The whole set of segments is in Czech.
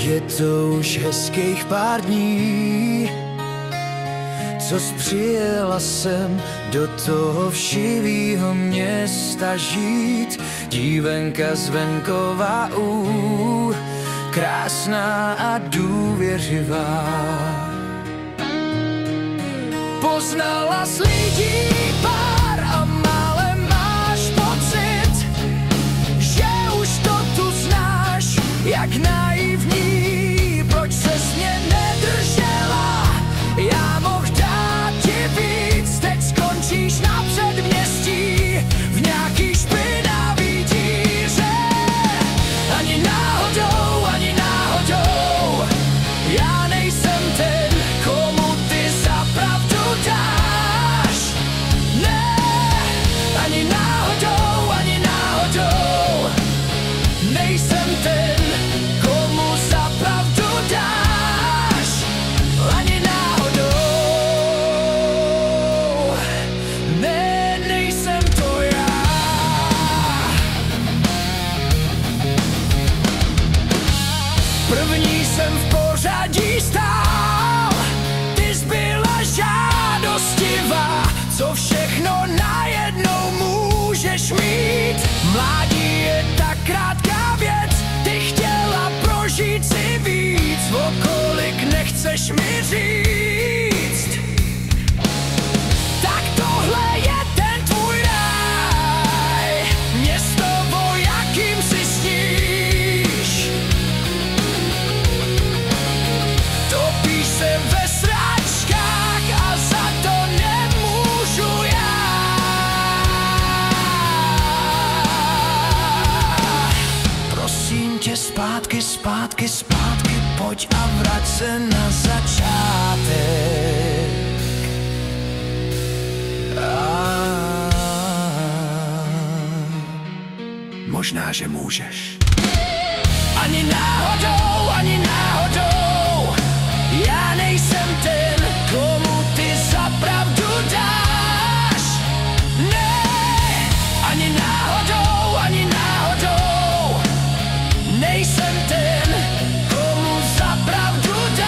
Je to už hezkých pár dní, co přijela jsem do toho všivýho města žít. Dívenka z venkova, krásná a důvěřivá. Poznala s lidí pár a málem máš pocit, že už to tu znáš, jak naivní. Proč ses mě nedržela? Já mohl dát ti víc, teď skončíš na předměstí v nějaký špinavý díře. Ani náhodou, ani náhodou, já nejsem ten, komu ty zapravdu dáš. Ne, ani náhodou, ani náhodou, nejsem ten, komu zapravdu dáš. Ani náhodou, ne, nejsem to já. První jsem v pořadí stál, ty zbyla žádostivá. Co všechno najednou můžeš mít? Mládí je tak krátká věc, ty chtěla prožít si víc. O kolik nechceš mi říct? Tak tohle je ten tvůj ráj, město, o jakým si sníš. Topíš se ve sračkách a za to nemůžu já. Prosím tě, zpátky, zpátky, zpátky, pojď a vrať se na začátek. Možná, že můžeš. Ani náhodou, ani náhodou, já nejsem ten, komu ty zapravdu dáš. Ne, ani náhodou, ani náhodou, nejsem ten, komu zapravdu dáš.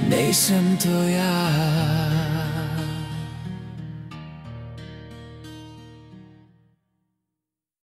Nejsem to já.